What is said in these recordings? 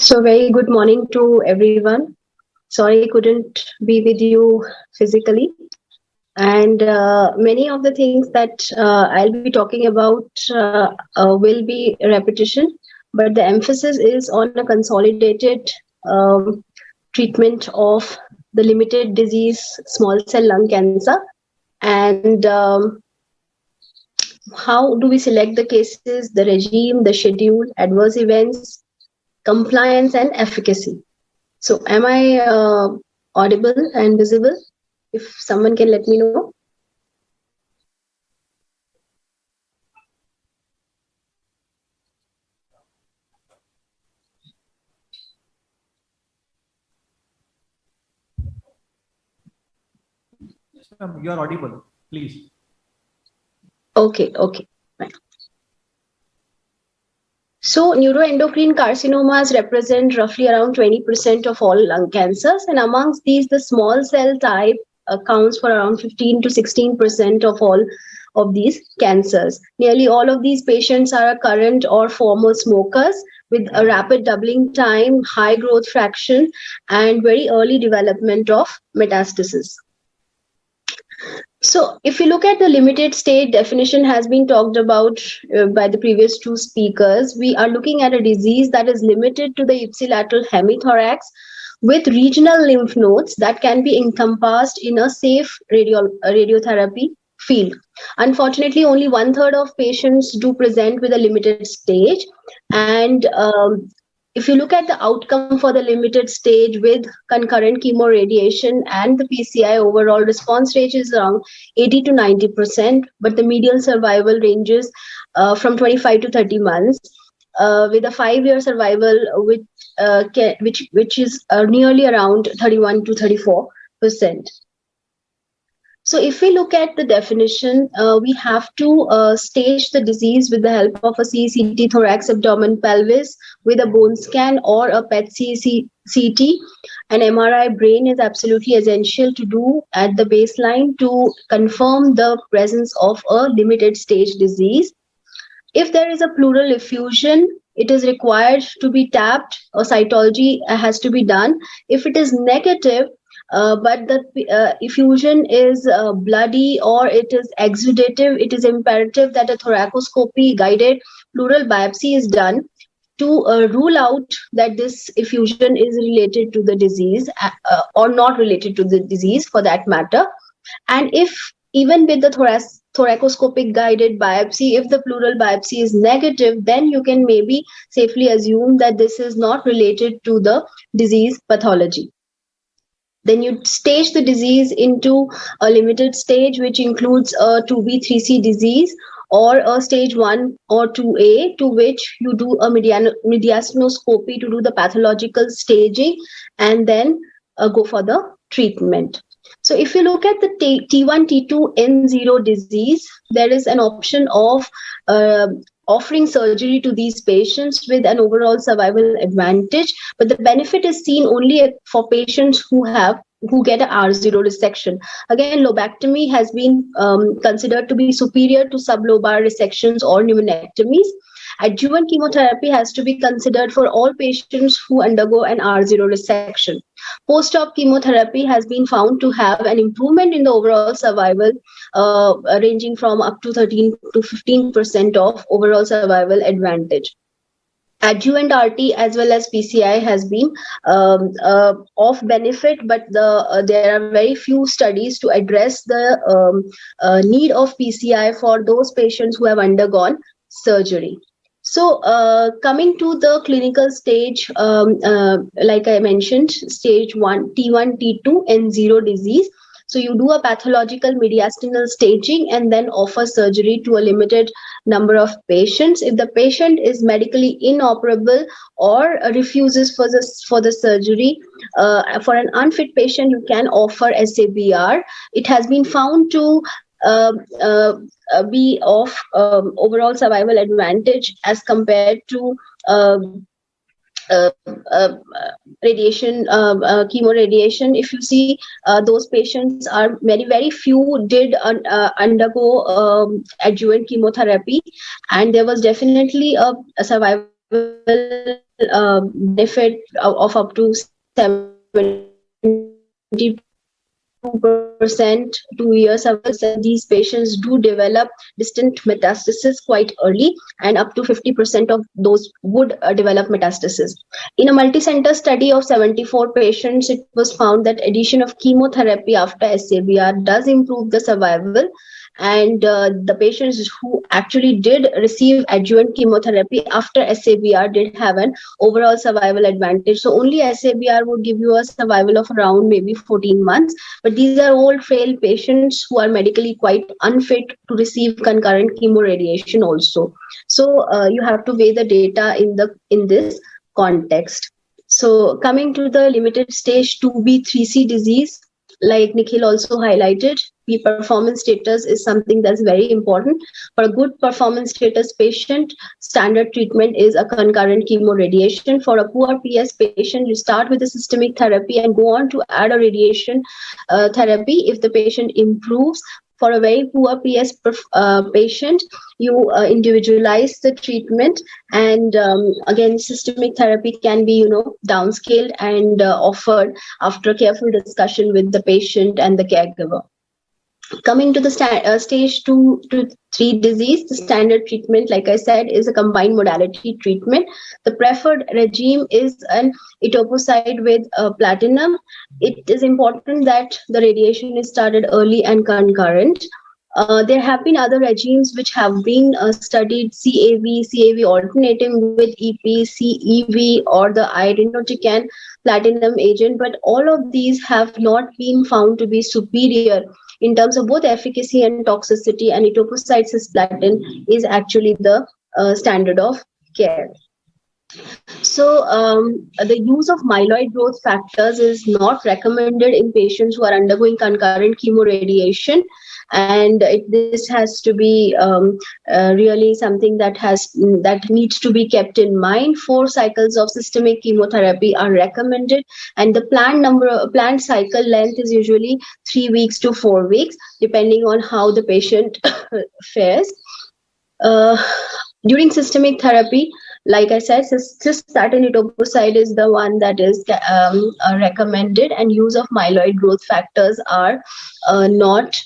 So very good morning to everyone. Sorry I couldn't be with you physically. And many of the things that I'll be talking about will be repetition, but the emphasis is on a consolidated treatment of the limited disease small cell lung cancer. And how do we select the cases, the regime, the schedule, adverse events, compliance, and efficacy. So am I audible and visible? If someone can let me know. Yes, ma'am, you are audible, please. Okay. Right. So neuroendocrine carcinomas represent roughly around 20% of all lung cancers, and amongst these, the small cell type accounts for around 15 to 16% of all of these cancers. Nearly all of these patients are current or former smokers with a rapid doubling time, high growth fraction, and very early development of metastasis. So if you look at the limited stage definition has been talked about by the previous two speakers, we are looking at a disease that is limited to the ipsilateral hemithorax with regional lymph nodes that can be encompassed in a safe radiotherapy field. Unfortunately, only 1/3 of patients do present with a limited stage. And if you look at the outcome for the limited stage with concurrent chemoradiation and the PCI, overall response rate is around 80 to 90%, but the median survival ranges from 25 to 30 months, with a 5-year survival which is nearly around 31 to 34%. So if we look at the definition, we have to stage the disease with the help of a CCT thorax, abdomen, pelvis with a bone scan or a PET-CT. An MRI brain is absolutely essential to do at the baseline to confirm the presence of a limited stage disease. If there is a pleural effusion, it is required to be tapped or cytology has to be done. If it is negative, but the effusion is bloody or it is exudative, it is imperative that a thoracoscopy guided pleural biopsy is done to rule out that this effusion is related to the disease or not related to the disease for that matter. And if even with the thoracoscopic guided biopsy, if the pleural biopsy is negative, then you can maybe safely assume that this is not related to the disease pathology. Then you stage the disease into a limited stage, which includes a 2B, 3C disease, or a stage 1 or 2A, to which you do a mediastinoscopy to do the pathological staging and then go for the treatment. So if you look at the T1, T2, N0 disease, there is an option of offering surgery to these patients with an overall survival advantage, but the benefit is seen only for patients who get an R0 resection. Again, lobectomy has been considered to be superior to sublobar resections or pneumonectomies. Adjuvant chemotherapy has to be considered for all patients who undergo an R0 resection. Post-op chemotherapy has been found to have an improvement in the overall survival, ranging from up to 13 to 15% of overall survival advantage. Adjuvant RT as well as PCI has been of benefit, but there are very few studies to address the need of PCI for those patients who have undergone surgery. So coming to the clinical stage, like I mentioned, stage 1, T1, T2, N0 disease. So you do a pathological mediastinal staging and then offer surgery to a limited number of patients. If the patient is medically inoperable or refuses for the surgery, for an unfit patient, you can offer SABR. It has been found to be of overall survival advantage as compared to radiation, chemoradiation. If you see, those patients are very few did undergo adjuvant chemotherapy, and there was definitely a survival benefit of up to 72% 2 years survival. These patients do develop distant metastasis quite early, and up to 50% of those would develop metastasis. In a multi-center study of 74 patients, it was found that addition of chemotherapy after SABR does improve the survival, and the patients who actually did receive adjuvant chemotherapy after SABR did have an overall survival advantage. So only SABR would give you a survival of around maybe 14 months, but these are all frail patients who are medically quite unfit to receive concurrent chemoradiation also. So you have to weigh the data in this context. So coming to the limited stage 2B 3C disease, like Nikhil also highlighted, performance status is something that's very important. For a good performance status patient, standard treatment is a concurrent chemoradiation. For a poor PS patient, you start with a systemic therapy and go on to add a radiation therapy if the patient improves. For a very poor PS patient, you individualize the treatment, and again, systemic therapy can be, downscaled and offered after careful discussion with the patient and the caregiver. Coming to the stage 2 to 3 disease, the standard treatment, like I said, is a combined modality treatment. The preferred regime is an etoposide with platinum. It is important that the radiation is started early and concurrent. There have been other regimes which have been studied, CAV alternating with EP, CEV, or the irinotecan platinum agent, but all of these have not been found to be superior in terms of both efficacy and toxicity, and etoposide cisplatin is actually the standard of care. So the use of myeloid growth factors is not recommended in patients who are undergoing concurrent chemoradiation, and this has to be really something that needs to be kept in mind. 4 cycles of systemic chemotherapy are recommended, and the planned cycle length is usually 3 weeks to 4 weeks, depending on how the patient fares. During systemic therapy, like I said, cisplatin etoposide is the one that is recommended, and use of myeloid growth factors are not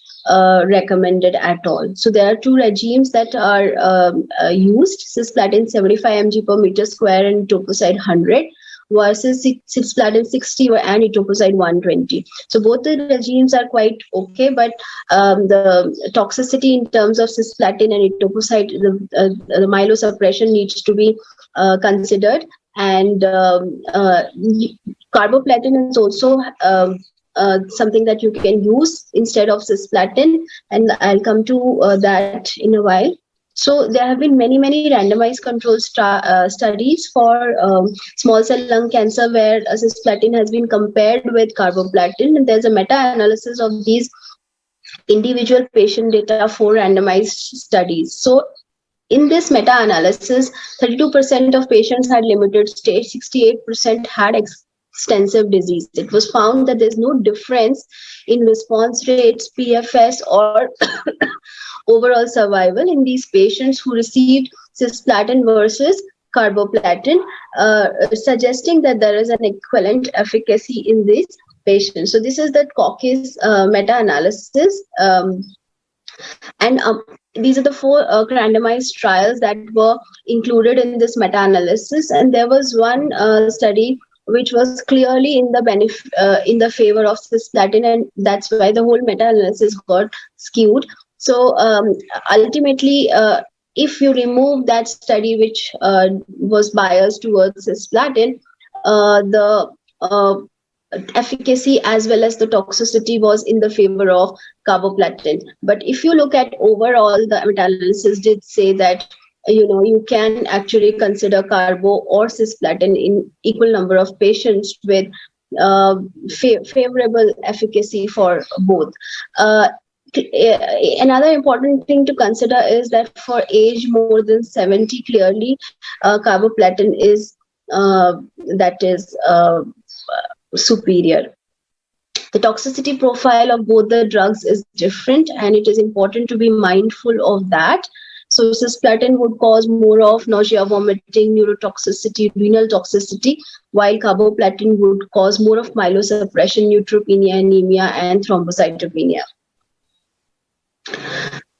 recommended at all. So there are 2 regimes that are used: cisplatin 75 mg per meter square and etoposide 100, versus cisplatin 60 and etoposide 120. So both the regimes are quite okay, but the toxicity in terms of cisplatin and etoposide, the myelosuppression needs to be considered, and carboplatin is also something that you can use instead of cisplatin, and I'll come to that in a while. So there have been many randomized control studies for small cell lung cancer where cisplatin has been compared with carboplatin, and there's a meta-analysis of these individual patient data for randomized studies. So in this meta-analysis, 32% of patients had limited stage, 68% had extensive disease. It was found that there's no difference in response rates, PFS, or overall survival in these patients who received cisplatin versus carboplatin, suggesting that there is an equivalent efficacy in these patients. So this is the Caucus meta-analysis, and these are the 4 randomized trials that were included in this meta-analysis, and there was one study which was clearly in the favor of cisplatin, and that's why the whole meta-analysis got skewed. So ultimately, if you remove that study which was biased towards cisplatin, the efficacy as well as the toxicity was in the favor of carboplatin. But if you look at overall, the meta-analysis did say that you can actually consider carbo or cisplatin in equal number of patients with favorable efficacy for both. Another important thing to consider is that for age more than 70, clearly carboplatin is superior. The toxicity profile of both the drugs is different, and it is important to be mindful of that. So cisplatin would cause more of nausea, vomiting, neurotoxicity, renal toxicity, while carboplatin would cause more of myelosuppression, neutropenia, anemia, and thrombocytopenia.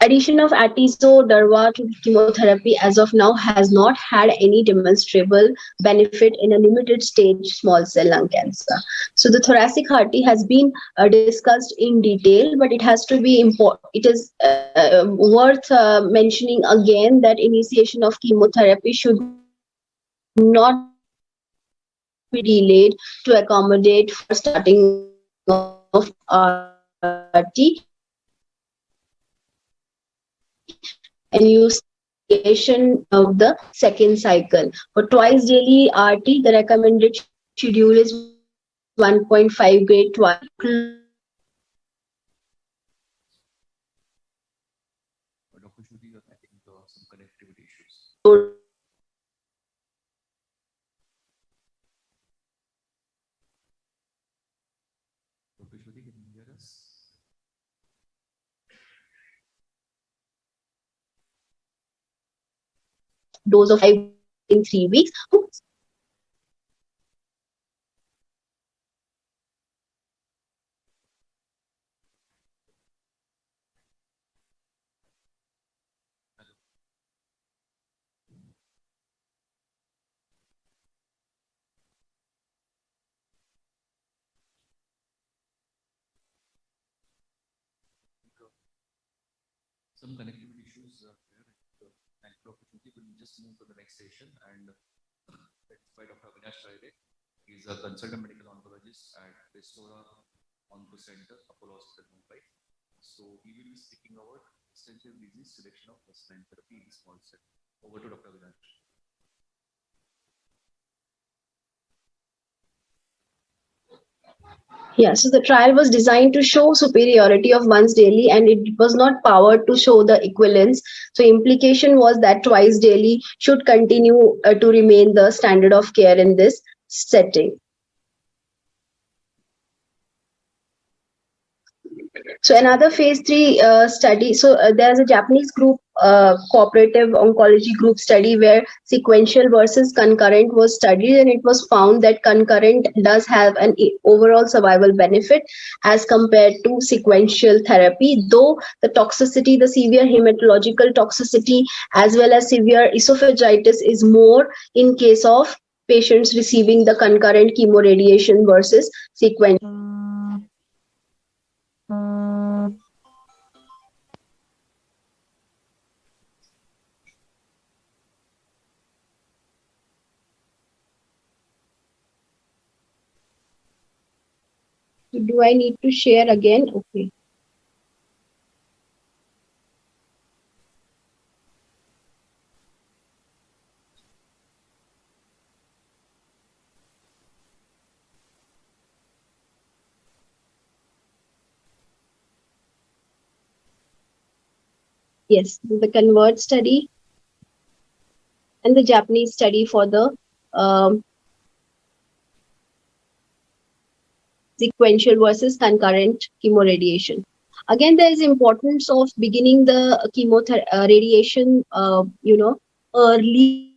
Addition of atezo durva to chemotherapy as of now has not had any demonstrable benefit in a limited stage small cell lung cancer. So the thoracic HRT has been discussed in detail, but it has to be important. It is worth mentioning again that initiation of chemotherapy should not be delayed to accommodate for starting of RT, and you initiation of the second cycle. For twice daily RT, the recommended schedule is 1.5 grade twice. Dr. Shruti, I think some connectivity issues. Dr. Shruti, can you hear us? Dose of 5 in 3 weeks. Some connectivity issues here. Thank you, Dr. Shruti. We'll just move to the next session and let's by Dr. Avinash Friday. He's a consultant medical oncologist at Restora Onco Centre, Apollo Hospital, Mumbai. So he will be speaking about extensive disease selection of first-line therapy in small cell. Over to Dr. Avinash. Yeah, so the trial was designed to show superiority of once daily, and it was not powered to show the equivalence. So implication was that twice daily should continue to remain the standard of care in this setting. So another phase 3 study. So there's a Japanese group, cooperative oncology group study where sequential versus concurrent was studied, and it was found that concurrent does have an overall survival benefit as compared to sequential therapy, though the toxicity, the severe hematological toxicity as well as severe esophagitis is more in case of patients receiving the concurrent chemoradiation versus sequential. Do I need to share again? Okay. Yes, the convert study and the Japanese study for the sequential versus concurrent chemoradiation. Again, there is importance of beginning the chemotherapy radiation, early